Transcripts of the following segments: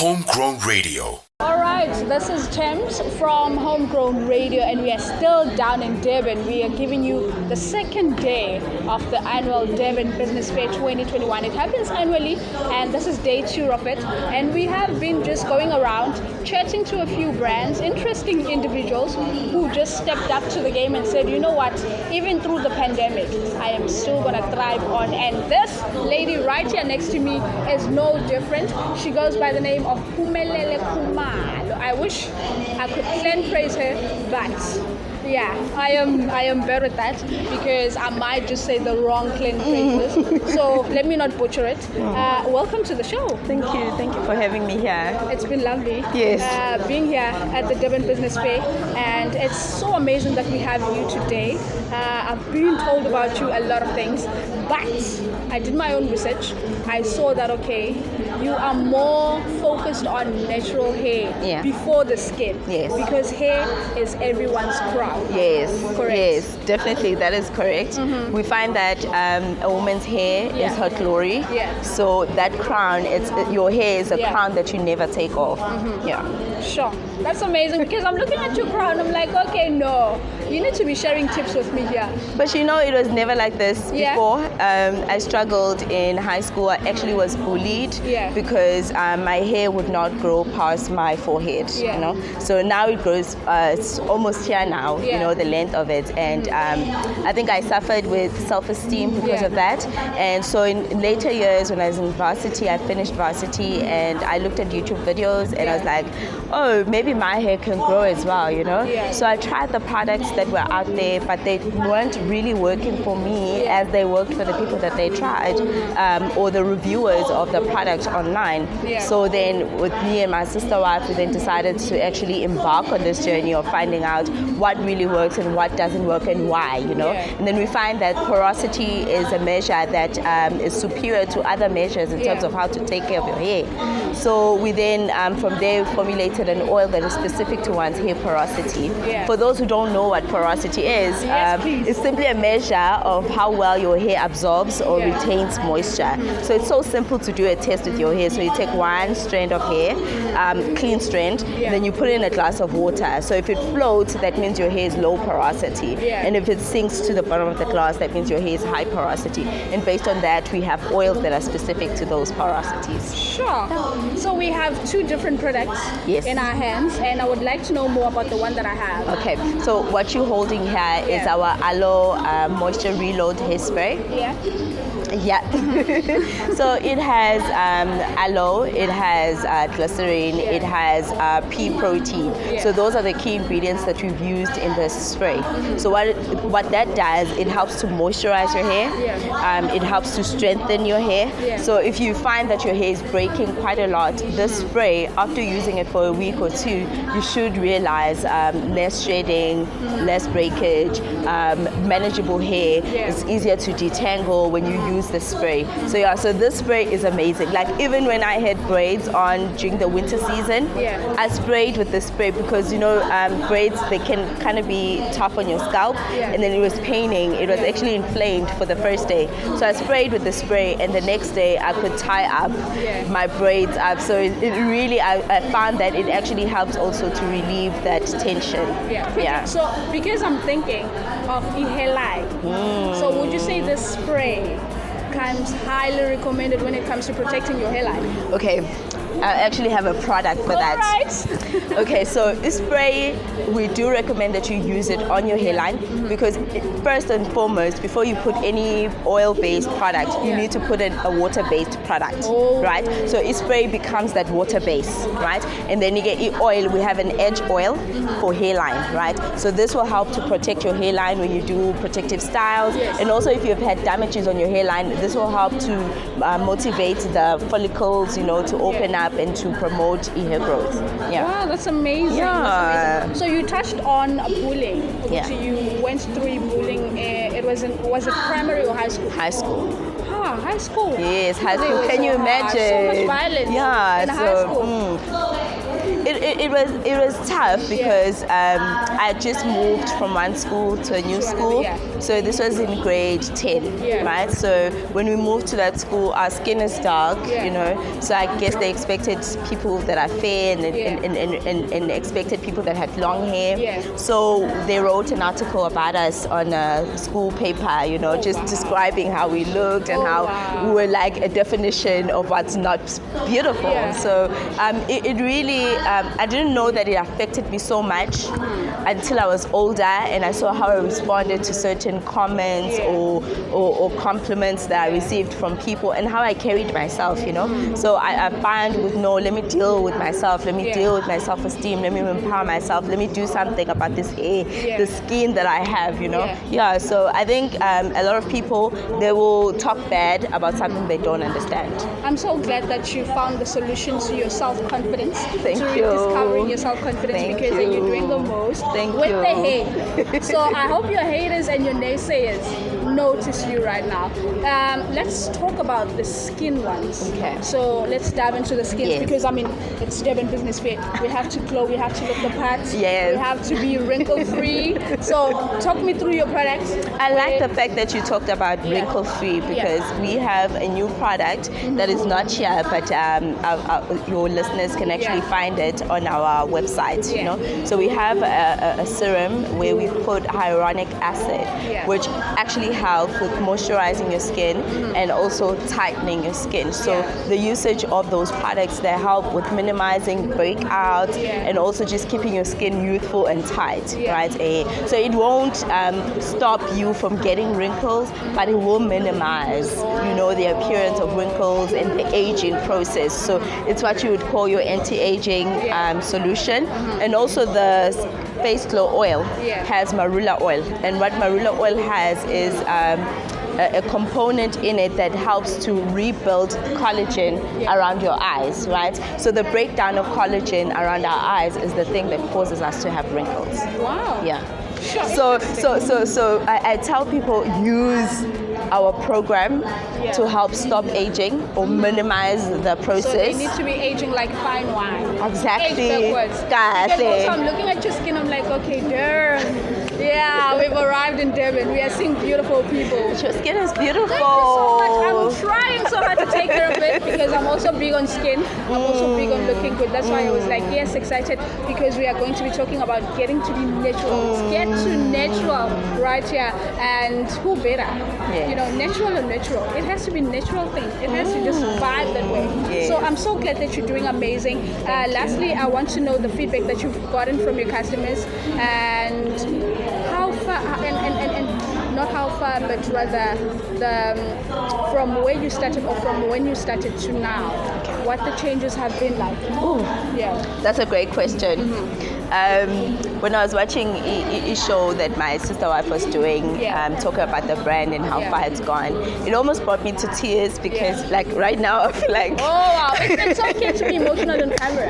Homegrown Radio. All right, this is Thames from Homegrown Radio, and we are still down in Durban. We are giving you the second day of the annual Durban Business Fair 2021. It happens annually, and this is day 2 of it. And we have been just going around chatting to a few brands, interesting individuals who just stepped up to the game and said, you know what, even through the pandemic, I am still going to thrive on. And this lady right here next to me is no different. She goes by the name of Pumelele Kumalo. I wish I could then praise her, but yeah, I am better at that because I might just say the wrong clean phrases. So let me not butcher it. Welcome to the show. Thank you for having me here. It's been lovely. Yes. Being here at the Durban Business Fair, and it's so amazing that we have you today. I've been told about you a lot of things, but I did my own research. I saw that, okay, you are more focused on natural hair before the skin. Yes. Because hair is everyone's crown. Yes. Correct. Yes, definitely, that is correct. Mm-hmm. We find that a woman's hair is her glory. Yeah. So that crown, your hair is a crown that you never take off. Mm-hmm. Yeah. Sure. That's amazing because I'm looking at your crown. I'm like, okay, no, you need to be sharing tips with me here. But you know, it was never like this before. I struggled in high school. I actually was bullied because my hair would not grow past my forehead. You know, so now it grows. It's almost here now. You know, the length of it, and I think I suffered with self-esteem because of that. And so in later years, when I was in varsity, I finished varsity, and I looked at YouTube videos, and I was like, oh, maybe my hair can grow as well. You know. So I tried the products that were out there, but they weren't really working for me as they worked for the people that they tried, or the reviewers of the product online. So then with me and my sister wife, we then decided to actually embark on this journey of finding out what really works and what doesn't work and why, you know. And then we find that porosity is a measure that is superior to other measures in terms of how to take care of your hair. So we then from there formulated an oil that is specific to one's hair porosity. For those who don't know what porosity is, it's simply a measure of how well your hair absorbs or retains moisture. So it's so simple to do a test with your hair. So you take one strand of hair, clean strand, and then you put it in a glass of water. So if it floats, that means your hair is low porosity. And if it sinks to the bottom of the glass, that means your hair is high porosity. And based on that, we have oils that are specific to those porosities. Sure. So we have 2 different products in our hands, and I would like to know more about the one that I have. Okay, so what you're holding here is our Aloe Moisture Reload Hairspray. So it has aloe, it has glycerin, it has pea protein. So those are the key ingredients that we've used in this spray. So what that does, it helps to moisturize your hair. It helps to strengthen your hair. So if you find that your hair is breaking quite a lot, this spray, after using it for a week or 2, you should realize less shedding, less breakage, manageable hair. It's easier to detangle when you use the spray. So this spray is amazing. Like even when I had braids on during the winter season, I sprayed with this spray because, you know, braids, they can kind of be tough on your scalp, and then it was paining. It was actually inflamed for the first day. So I sprayed with the spray, and the next day I could tie up my braids up. So it really, I found that it actually helps also to relieve that tension. So because I'm thinking of Ihelai, so would you say this spray comes highly recommended when it comes to protecting your hairline? Okay, I actually have a product for that. Right. Okay, so this spray, we do recommend that you use it on your hairline because first and foremost, before you put any oil-based product, you need to put in a water-based product, right? So this spray becomes that water base, right? And then you get your oil. We have an edge oil for hairline, right? So this will help to protect your hairline when you do protective styles, and also if you've had damages on your hairline, this will help to motivate the follicles, you know, to open up and to promote hair growth. Wow, that's amazing. That's amazing. So you touched on bullying. So you went through bullying. Was it primary or high school? High school. High school. Yes, high school. Can you imagine? So much violence in high school. It was tough because I just moved from one school to a new school. So this was in grade 10, right? So when we moved to that school, our skin is dark, you know. So I guess they expected people that are fair and expected people that had long hair. So they wrote an article about us on a school paper, you know, just describing how we looked and how we were like a definition of what's not beautiful. So it really, I didn't know that it affected me so much until I was older and I saw how I responded to certain comments or compliments that I received from people and how I carried myself, you know. So I find with let me deal with myself, let me deal with my self-esteem, let me empower myself, let me do something about this hair, the skin that I have, you know. So I think a lot of people, they will talk bad about something they don't understand. I'm so glad that you found the solution to your self-confidence, Thank to you. Rediscovering your self-confidence, because you're doing the most with the hair. So I hope your haters and your naysayers notice you right now. Let's talk about the skin ones. Okay. So let's dive into the skins because I mean it's Durban Business Fair. We have to glow, we have to look the part. We have to be wrinkle-free. So talk me through your products. I like the fact that you talked about wrinkle-free because we have a new product that is not here, but your listeners can actually find it on our website. You know, so we have a serum where we put hyaluronic acid, which actually helps with moisturizing your skin and also tightening your skin. So the usage of those products, they help with minimizing breakouts and also just keeping your skin youthful and tight, right? So it won't stop you from getting wrinkles, but it will minimize, you know, the appearance of wrinkles and the aging process. So it's what you would call your anti-aging solution. And also the face glow oil has marula oil, and what marula oil has is a component in it that helps to rebuild collagen around your eyes, right? So the breakdown of collagen around our eyes is the thing that causes us to have wrinkles. Wow. Yeah. Sure. So I tell people use our program to help stop aging or minimize the process. So they need to be aging like fine wine. Exactly. Age backwards. Because also I'm looking at your skin, I'm like, okay, Durban. Yeah, we've arrived in Durban. We are seeing beautiful people. Your skin is beautiful. Thank you so much. I'm trying so hard to take care of it because I'm also big on skin. I'm also big on looking good. That's why I was like, yes, excited because we are going to be talking about getting to be natural. Get to natural right here. And who better? You know, natural or natural. It has to be natural thing. It has to just vibe that way. So I'm so glad that you're doing amazing. Lastly, I want to know the feedback that you've gotten from your customers and how far, and not how far, but rather from where you started or from when you started to now, what the changes have been like. That's a great question. When I was watching a show that my sister wife was doing, talking about the brand and how far it's gone, it almost brought me to tears because like right now I feel like... Oh wow, it's okay to be emotional on camera.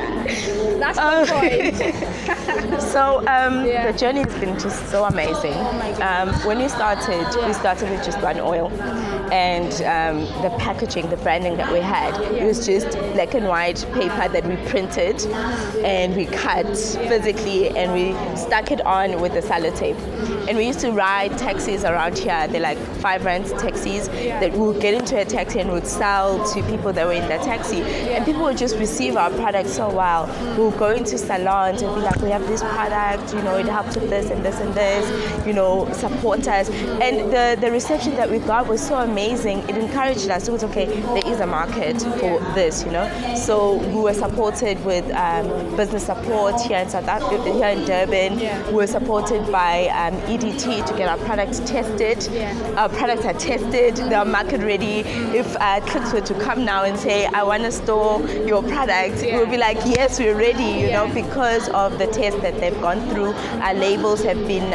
That's the point. So the journey has been just so amazing. Oh my God. When we started with just one oil, and the packaging, the branding that we had, it was just black and white paper that we printed and we cut physically and we stuck it on with the sellotape. And we used to ride taxis around here. They're like 5 rand taxis that we would get into a taxi and would sell to people that were in the taxi. And people would just receive our product so well. We would go into salons and be like, we have this product, you know, it helps with this and this and this, you know, support us. And the reception that we got was so amazing. It encouraged us. It was okay, there is a market for this, you know. So we were supported with business support here in South Africa, here in Durban. We were supported by EDT to get our products tested. Our products are tested, they are market ready. If clicks were to come now and say, I want to store your product, we'll be like, yes, we're ready, you know, because of the test that they've gone through. Our labels have been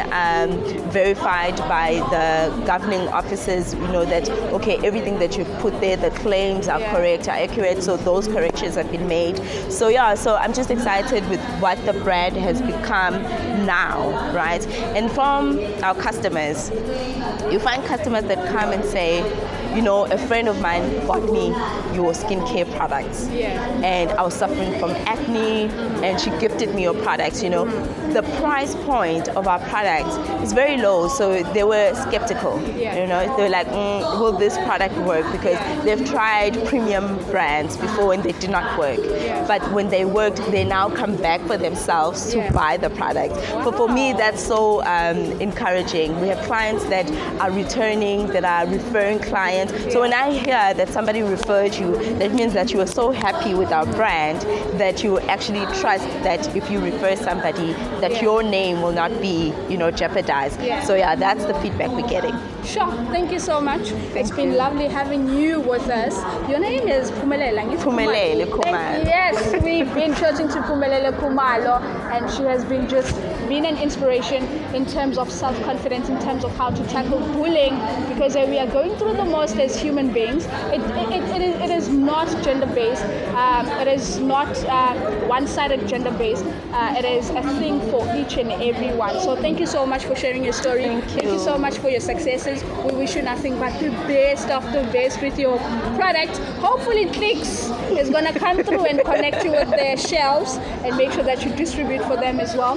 verified by the governing officers, you know, that, okay, everything that you've put there, the claims are correct, are accurate, so those corrections have been made. So so I'm just excited with what the brand has become now, right? And from our customers, you find customers that come and say, a friend of mine bought me your skincare products, and I was suffering from acne, and she gifted me your products. The price point of our products is very low, so they were skeptical. They were like, will this product work? Because they've tried premium brands before and they did not work. But when they worked, they now come back for themselves to buy the product. For me, that's so encouraging. We have clients that are returning, that are referring clients. So when I hear that somebody referred you, that means that you are so happy with our brand that you actually trust that if you refer somebody, that your name will not be, jeopardized. So that's the feedback we're getting. Sure. Thank you so much. It's been lovely having you with us. Your name is Phumelele. Phumelele Khumalo. Yes, we've been chatting to Phumelele Khumalo, and she has been an inspiration in terms of self-confidence, in terms of how to tackle bullying, because we are going through the most as human beings. It is not gender-based. It is not one-sided gender-based. It is a thing for each and every one. So thank you so much for sharing your story. Thank you so much for your successes. We wish you nothing but the best of the best with your product. Hopefully Clicks is going to come through and connect you with their shelves and make sure that you distribute for them as well.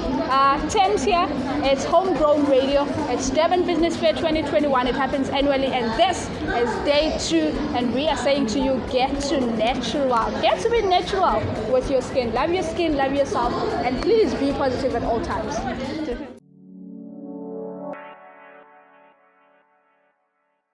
Thames here, it's Homegrown Radio. It's Durban Business Fair 2021. It happens annually, and this is day 2, and we are saying to you, get to natural. Get to be natural with your skin. Love your skin, love yourself, and please be positive at all times.